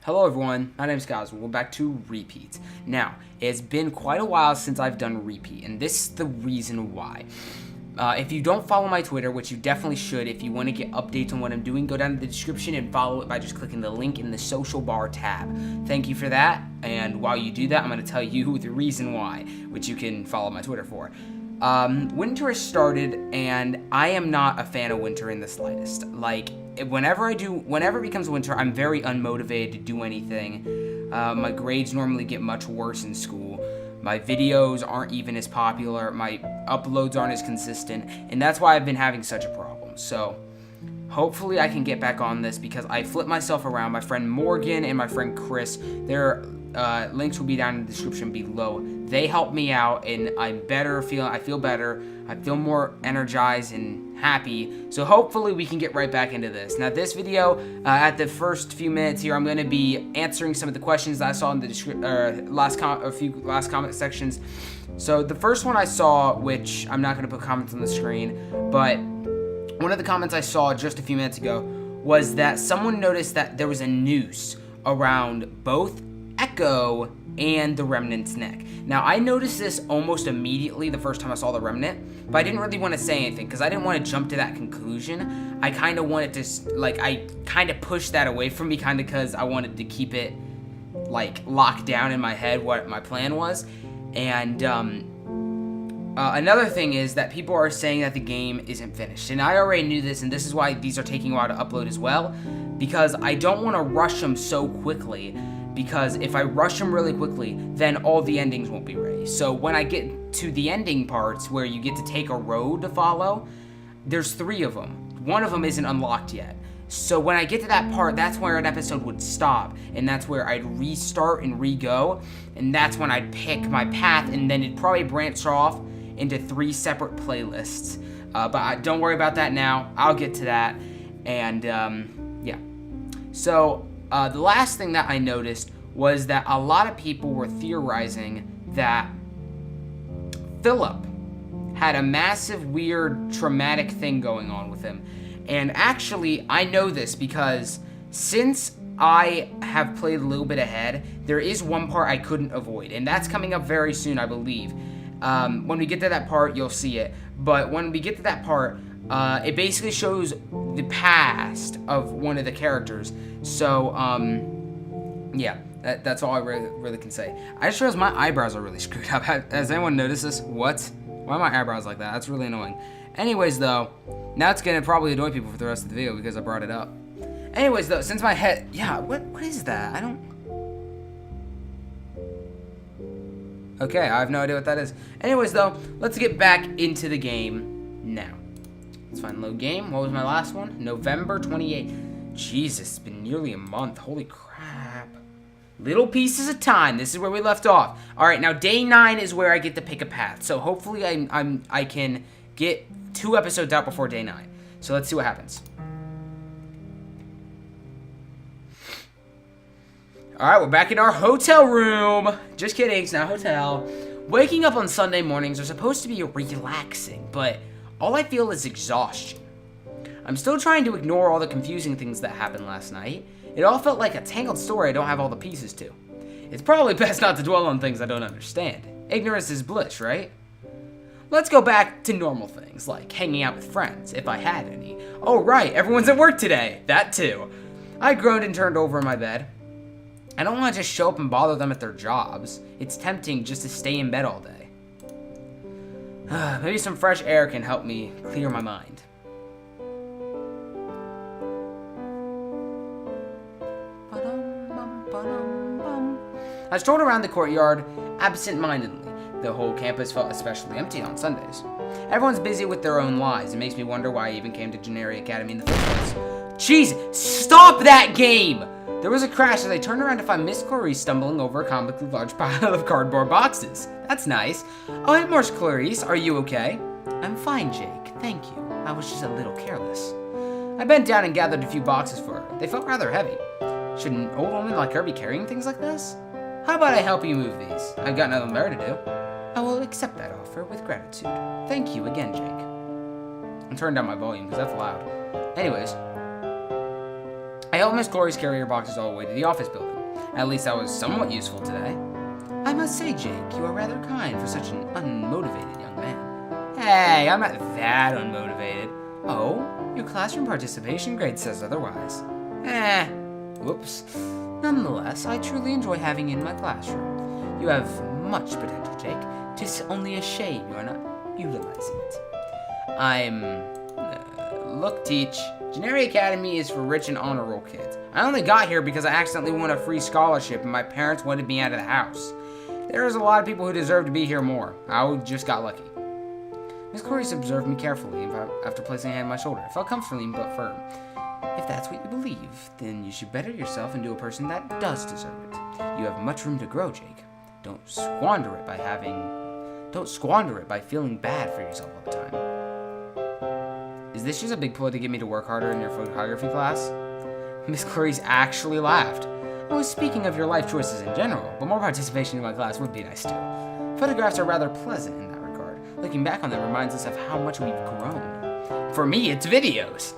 Hello everyone, my name is Guys. We're back to Repeat. Now, it's been quite a while since I've done Repeat, and this is the reason why. If you don't follow my Twitter, which you definitely should, if you want to get updates on what I'm doing, go down to the description and follow it by just clicking the link in the social bar tab. Thank you for that, and while you do that, I'm going to tell you the reason why, which you can follow my Twitter for. Winter has started, and I am not a fan of winter in the slightest. Like, whenever it becomes winter, I'm very unmotivated to do anything. My grades normally get much worse in school. My videos aren't even as popular. My uploads aren't as consistent, and that's why I've been having such a problem. So, hopefully I can get back on this because I flipped myself around. My friend Morgan and my friend Chris, their links will be down in the description below. They helped me out, and I feel better. I feel more energized and happy. So hopefully we can get right back into this. Now this video, at the first few minutes here, I'm going to be answering some of the questions that I saw in the last comment sections. So the first one I saw, which I'm not going to put comments on the screen, but one of the comments I saw just a few minutes ago was that someone noticed that there was a noose around both Echo and the Remnant's neck. Now, I noticed this almost immediately the first time I saw the Remnant, but I didn't really want to say anything because I didn't want to jump to that conclusion. I kind of wanted to, I kind of pushed that away from me kind of because I wanted to keep it, locked down in my head what my plan was. And, another thing is that people are saying that the game isn't finished. And I already knew this, and this is why these are taking a while to upload as well, because I don't want to rush them so quickly. Because if I rush them really quickly, then all the endings won't be ready. So when I get to the ending parts where you get to take a road to follow, there's 3 of them. One of them isn't unlocked yet. So when I get to that part, that's where an episode would stop. And that's where I'd restart and re-go. And that's when I'd pick my path, and then it'd probably branch off into 3 separate playlists. But don't worry about that now. I'll get to that. And, yeah. So the last thing that I noticed was that a lot of people were theorizing that Philip had a massive, weird, traumatic thing going on with him. And actually, I know this because since I have played a little bit ahead, there is one part I couldn't avoid. And that's coming up very soon, I believe. When we get to that part, you'll see it. But when we get to that part, it basically shows the past of one of the characters. So, yeah, that's all I really can say. I just realized my eyebrows are really screwed up. Has anyone noticed this? What? Why are my eyebrows like that? That's really annoying. Anyways, though, now it's gonna probably annoy people for the rest of the video because I brought it up. Anyways, though, since my head, yeah, what is that? I don't. Okay, I have no idea what that is. Anyways, though, let's get back into the game now. Let's find load game. What was my last one? November 28th. Jesus, it's been nearly a month. Holy crap. Little pieces of time. This is where we left off. All right, now day 9 is where I get to pick a path. So hopefully I can get 2 episodes out before day 9. So let's see what happens. All right, we're back in our hotel room. Just kidding, it's not a hotel. Waking up on Sunday mornings are supposed to be relaxing, but all I feel is exhaustion. I'm still trying to ignore all the confusing things that happened last night. It all felt like a tangled story I don't have all the pieces to. It's probably best not to dwell on things I don't understand. Ignorance is bliss, right? Let's go back to normal things, like hanging out with friends, if I had any. Oh right, everyone's at work today. That too. I groaned and turned over in my bed. I don't want to just show up and bother them at their jobs. It's tempting just to stay in bed all day. Maybe some fresh air can help me clear my mind. I strolled around the courtyard absent-mindedly. The whole campus felt especially empty on Sundays. Everyone's busy with their own lives. It makes me wonder why I even came to Generi Academy in the first place. Jeez, stop that game! There was a crash as I turned around to find Miss Clarice stumbling over a comically large pile of cardboard boxes. That's nice. Oh, hey, Miss Clarice, are you okay? I'm fine, Jayke. Thank you. I was just a little careless. I bent down and gathered a few boxes for her. They felt rather heavy. Should an old woman like her be carrying things like this? How about I help you move these? I've got nothing better to do. I will accept that offer with gratitude. Thank you again, Jayke. I turned down my volume because that's loud. Anyways, I helped Miss Clarice carry her boxes all the way to the office building. At least I was somewhat useful today. I must say, Jake, you are rather kind for such an unmotivated young man. Hey, I'm not that unmotivated. Oh, your classroom participation grade says otherwise. Whoops. Nonetheless, I truly enjoy having you in my classroom. You have much potential, Jake. 'Tis only a shame you are not utilizing it. Look, Teach. Generi Academy is for rich and honor roll kids. I only got here because I accidentally won a free scholarship and my parents wanted me out of the house. There's a lot of people who deserve to be here more. I just got lucky. Miss Clarice observed me carefully after placing a hand on my shoulder. It felt comfortably but firm. If that's what you believe, then you should better yourself into a person that does deserve it. You have much room to grow, Jake. Don't squander it by feeling bad for yourself all the time. Is this just a big ploy to get me to work harder in your photography class? Miss Clarice actually laughed. I was speaking of your life choices in general, but more participation in my class would be nice too. Photographs are rather pleasant in that regard. Looking back on them reminds us of how much we've grown. For me, it's videos.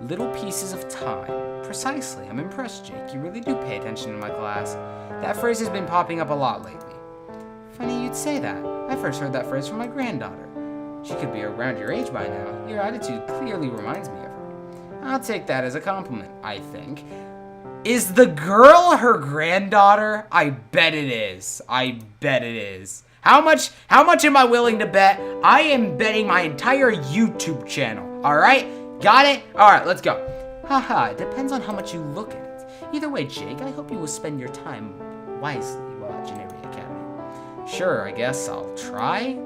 Little pieces of time. Precisely. I'm impressed, Jake. You really do pay attention in my class. That phrase has been popping up a lot lately. Funny you'd say that. I first heard that phrase from my granddaughter. She could be around your age by now. Your attitude clearly reminds me of her. I'll take that as a compliment, I think. Is the girl her granddaughter? I bet it is. I bet it is. How much am I willing to bet? I am betting my entire YouTube channel. Alright? Got it? Alright, let's go. Haha, it depends on how much you look at it. Either way, Jake, I hope you will spend your time wisely while at Generi Academy. Sure, I guess I'll try.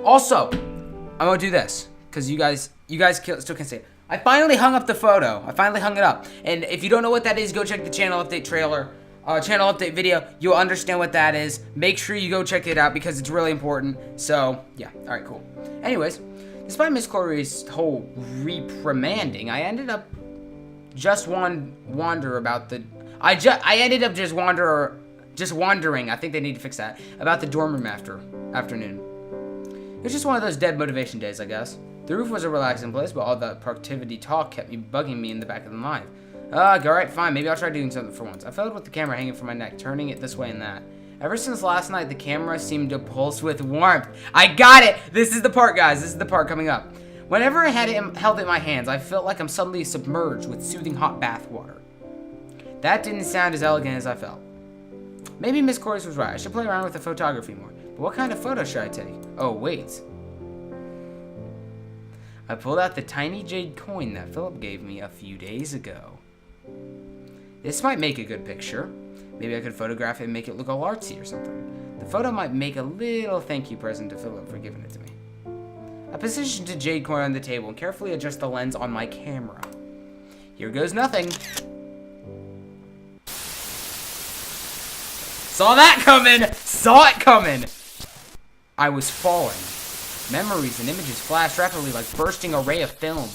Also, I'm gonna do this because you guys still can't see it. I finally hung up the photo. I finally hung it up. And if you don't know what that is, go check the channel update trailer, channel update video. You'll understand what that is. Make sure you go check it out because it's really important. So yeah, all right, cool. Anyways, despite Miss Clarice's whole reprimanding, I ended up just wondering. I think they need to fix that about the dorm room afternoon. It was just one of those dead motivation days, I guess. The roof was a relaxing place, but all that productivity talk kept me bugging me in the back of the mind. Alright, fine, maybe I'll try doing something for once. I felt with the camera hanging from my neck, turning it this way and that. Ever since last night, the camera seemed to pulse with warmth. I got it! This is the part, guys. This is the part coming up. Whenever I held it in my hands, I felt like I'm suddenly submerged with soothing hot bath water. That didn't sound as elegant as I felt. Maybe Miss Clarice was right. I should play around with the photography more. But what kind of photo should I take? Oh, wait. I pulled out the tiny jade coin that Philip gave me a few days ago. This might make a good picture. Maybe I could photograph it and make it look all artsy or something. The photo might make a little thank you present to Philip for giving it to me. I positioned the jade coin on the table and carefully adjust the lens on my camera. Here goes nothing. Saw that coming! Saw it coming! I was falling. Memories and images flashed rapidly like bursting array of film.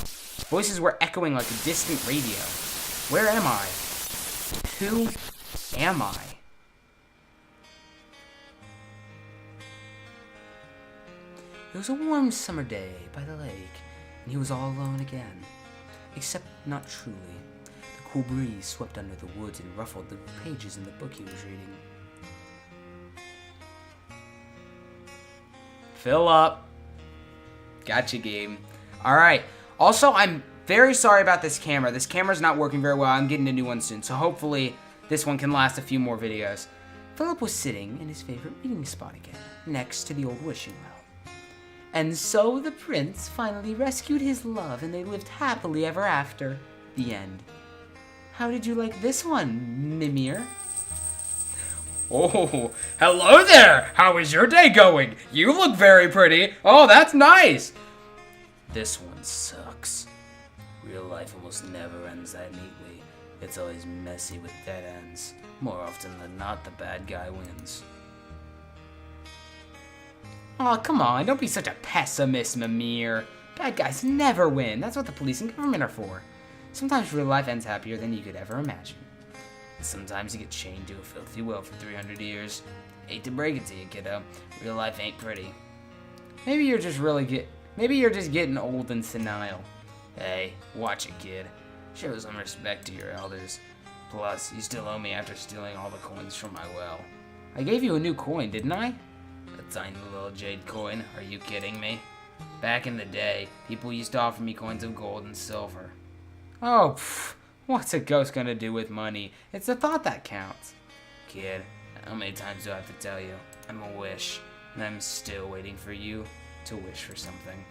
Voices were echoing like a distant radio. Where am I? Who am I? It was a warm summer day by the lake, and he was all alone again. Except not truly. The cool breeze swept under the woods and ruffled the pages in the book he was reading. Fill up. Gotcha, game. Alright. Also, I'm very sorry about this camera. This camera's not working very well. I'm getting a new one soon, so hopefully this one can last a few more videos. Philip was sitting in his favorite reading spot again, next to the old wishing well. And so the prince finally rescued his love, and they lived happily ever after. The end. How did you like this one, Mimir? Oh, hello there! How is your day going? You look very pretty. Oh, that's nice. This one sucks. Real life almost never ends that neatly. It's always messy with dead ends. More often than not, the bad guy wins. Aw, come on, don't be such a pessimist, Mimir. Bad guys never win. That's what the police and government are for. Sometimes real life ends happier than you could ever imagine. And sometimes you get chained to a filthy well for 300 years. Hate to break it to you, kiddo. Real life ain't pretty. Maybe you're just getting old and senile. Hey, watch it, kid. Show some respect to your elders. Plus, you still owe me after stealing all the coins from my well. I gave you a new coin, didn't I? A tiny little jade coin. Are you kidding me? Back in the day, people used to offer me coins of gold and silver. Oh, pfft. What's a ghost gonna do with money? It's the thought that counts. Kid, how many times do I have to tell you? I'm a wish, and I'm still waiting for you to wish for something.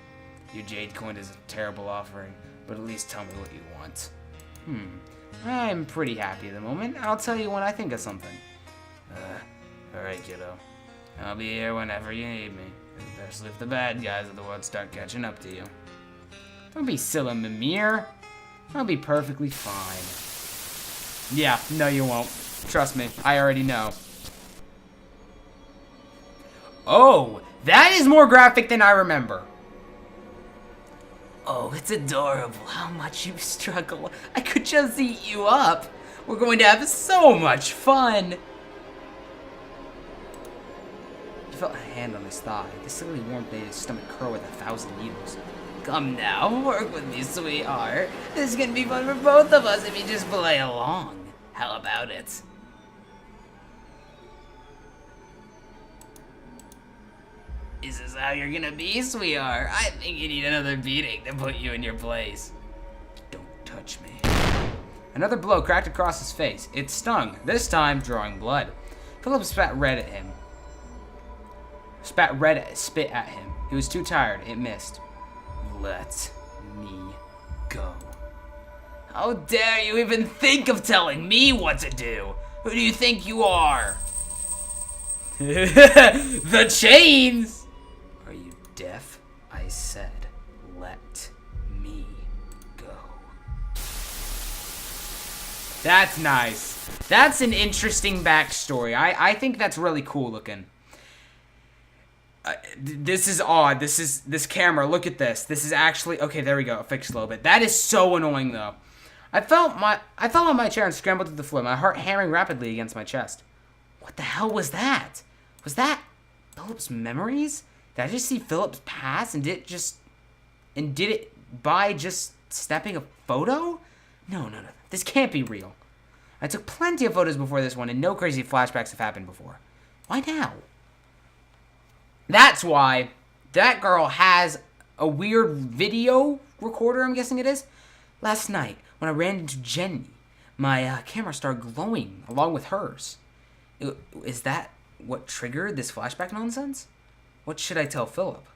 Your jade coin is a terrible offering, but at least tell me what you want. I'm pretty happy at the moment. I'll tell you when I think of something. Alright, kiddo. I'll be here whenever you need me, especially if the bad guys of the world start catching up to you. Don't be silly, Mimir. I'll be perfectly fine. Yeah, no you won't. Trust me, I already know. Oh, that is more graphic than I remember. Oh, it's adorable how much you struggle. I could just eat you up. We're going to have so much fun. He felt a hand on his thigh. The silly warmth made his stomach curl with 1,000 needles. Come now, work with me, sweetheart. This is gonna be fun for both of us if you just play along. How about it? Is this how you're gonna be, sweetheart? I think you need another beating to put you in your place. Don't touch me. Another blow cracked across his face. It stung, this time drawing blood. Philip spit at him. He was too tired. It missed. Let me go. How dare you even think of telling me what to do? Who do you think you are? The chains! Are you deaf? I said, let me go. That's nice. That's an interesting backstory. I think that's really cool looking. This is odd. This camera. Look at this. This is actually okay. There we go. Fixed a little bit. That is so annoying though. I fell on my chair and scrambled to the floor. My heart hammering rapidly against my chest. What the hell was that? Was that Philip's memories? Did I just see Philip's past and did it by just snapping a photo? No. This can't be real. I took plenty of photos before this one, and no crazy flashbacks have happened before. Why now? That's why that girl has a weird video recorder, I'm guessing it is. Last night, when I ran into Jenny, my camera started glowing along with hers. Is that what triggered this flashback nonsense? What should I tell Philip?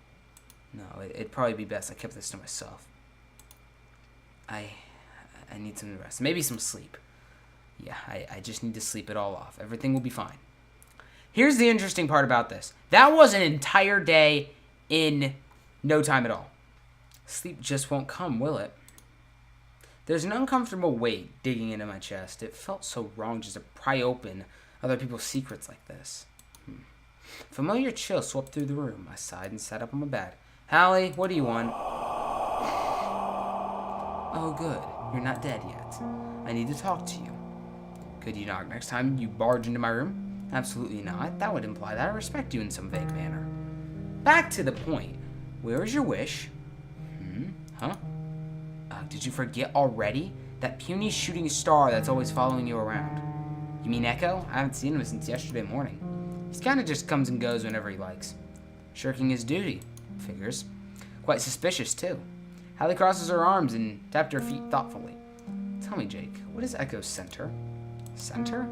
No, it'd probably be best I kept this to myself. I need some rest. Maybe some sleep. Yeah, I just need to sleep it all off. Everything will be fine. Here's the interesting part about this. That was an entire day in no time at all. Sleep just won't come, will it? There's an uncomfortable weight digging into my chest. It felt so wrong just to pry open other people's secrets like this. Familiar chill swept through the room. I sighed and sat up on my bed. Hallie, what do you want? Oh, good. You're not dead yet. I need to talk to you. Could you knock next time you barge into my room? Absolutely not. That would imply that I respect you in some vague manner. Back to the point. Where is your wish? Huh? Did you forget already? That puny shooting star that's always following you around. You mean Echo? I haven't seen him since yesterday morning. He kinda just comes and goes whenever he likes. Shirking his duty. Figures. Quite suspicious, too. Hallie crosses her arms and tapped her feet thoughtfully. Tell me, Jayke, what is Echo's center? Center?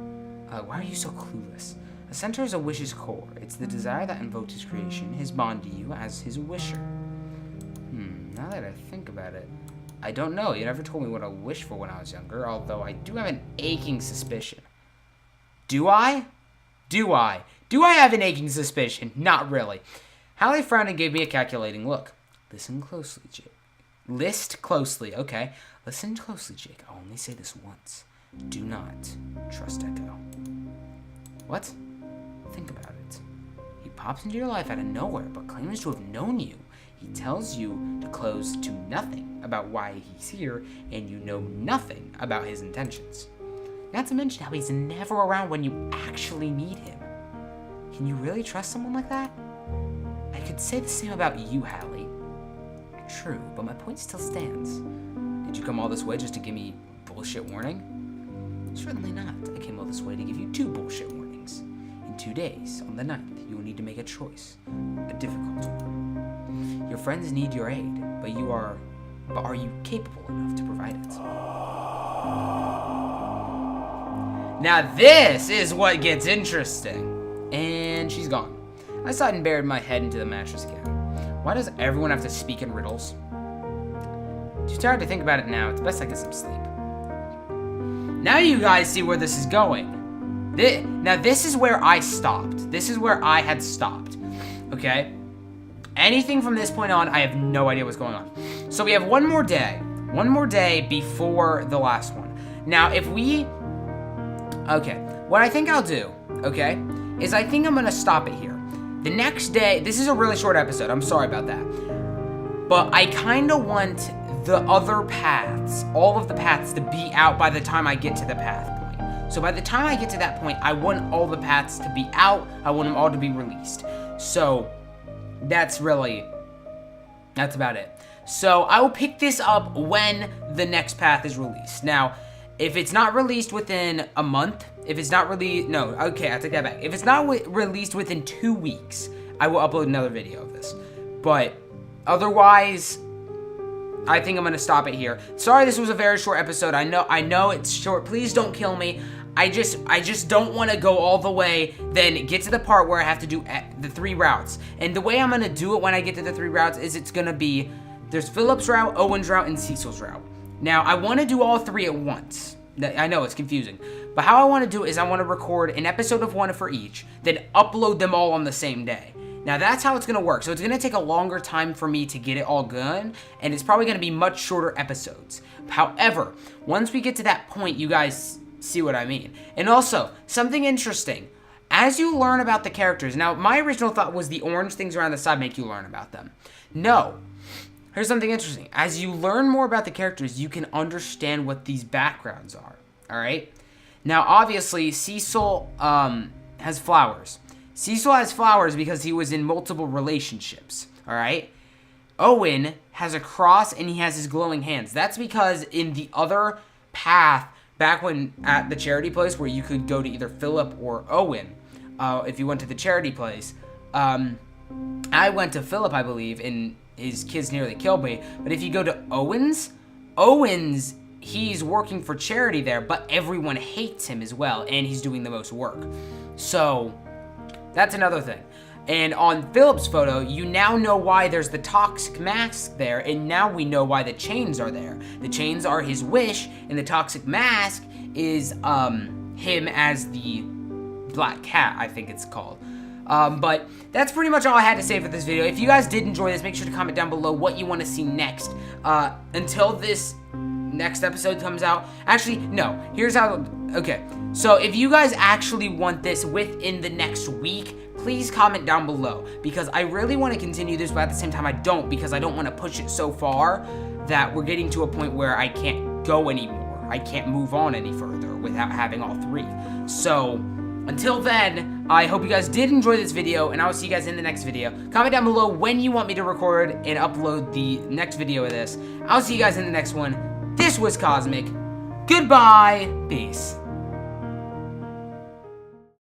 Why are you so clueless? A center is a wish's core. It's the desire that invoked his creation, his bond to you as his wisher. Now that I think about it, I don't know. You never told me what I wished for when I was younger, although I do have an aching suspicion. Do I? Do I have an aching suspicion? Not really. Hallie frowned and gave me a calculating look. Listen closely, Jayke. List closely, okay. Listen closely, Jayke. I'll only say this once. Do not trust Echo. What? Think about it. He pops into your life out of nowhere, but claims to have known you. He tells you to close to nothing about why he's here, and you know nothing about his intentions. Not to mention how he's never around when you actually need him. Can you really trust someone like that? I could say the same about you, Hallie. True, but my point still stands. Did you come all this way just to give me bullshit warning? Certainly not. I came all this way to give you 2 bullshit warnings. In 2 days, on the 9th, you will need to make a choice. A difficult one. Your friends need your aid, but are you capable enough to provide it? Now this is what gets interesting. And she's gone. I sighed and buried my head into the mattress again. Why does everyone have to speak in riddles? Too tired to think about it now. It's best I get some sleep. Now you guys see where this is going. Now this is where I stopped. This is where I had stopped. Okay? Anything from this point on, I have no idea what's going on. So we have one more day. One more day before the last one. Now if we... Okay. What I think I'll do, okay, is I think I'm going to stop it here. The next day... This is a really short episode. I'm sorry about that. But I kind of want the other paths, all of the paths, to be out by the time I get to the path point. So by the time I get to that point, I want all the paths to be out. I want them all to be released. So that's about it. So I will pick this up when the next path is released. Now, if it's not released within a month, if it's not released, no, okay, I take that back. If it's not released within 2 weeks, I will upload another video of this. But otherwise, I think I'm gonna stop it here. Sorry, this was a very short episode. I know it's short. Please don't kill me. I just don't want to go all the way, then get to the part where I have to do the 3 routes. And the way I'm gonna do it when I get to the 3 routes is it's gonna be, there's Philip's route, Owen's route, and Cecil's route. Now, I want to do all 3 at once. I know, it's confusing. But how I want to do it is I want to record an episode of 1 for each, then upload them all on the same day. Now, that's how it's going to work. So it's going to take a longer time for me to get it all good, and it's probably going to be much shorter episodes. However, once we get to that point, you guys see what I mean. And also, something interesting. As you learn about the characters, now, my original thought was the orange things around the side make you learn about them. No. Here's something interesting. As you learn more about the characters, you can understand what these backgrounds are. All right? Now, obviously, Cecil has flowers. Cecil has flowers because he was in multiple relationships, all right? Owen has a cross and he has his glowing hands. That's because in the other path, back when at the charity place where you could go to either Philip or Owen, if you went to the charity place, I went to Philip, I believe, and his kids nearly killed me. But if you go to Owen's, he's working for charity there, but everyone hates him as well, and he's doing the most work. So that's another thing. And on Philip's photo, you now know why there's the toxic mask there, and now we know why the chains are there. The chains are his wish, and the toxic mask is him as the black cat, I think it's called. But that's pretty much all I had to say for this video. If you guys did enjoy this, make sure to comment down below what you want to see next. Until this next episode comes out. Actually, no. Here's how... Okay. So, if you guys actually want this within the next week, please comment down below. Because I really want to continue this, but at the same time I don't. Because I don't want to push it so far that we're getting to a point where I can't go anymore. I can't move on any further without having all 3. So... until then, I hope you guys did enjoy this video, and I will see you guys in the next video. Comment down below when you want me to record and upload the next video of this. I'll see you guys in the next one. This was Cosmic. Goodbye. Peace.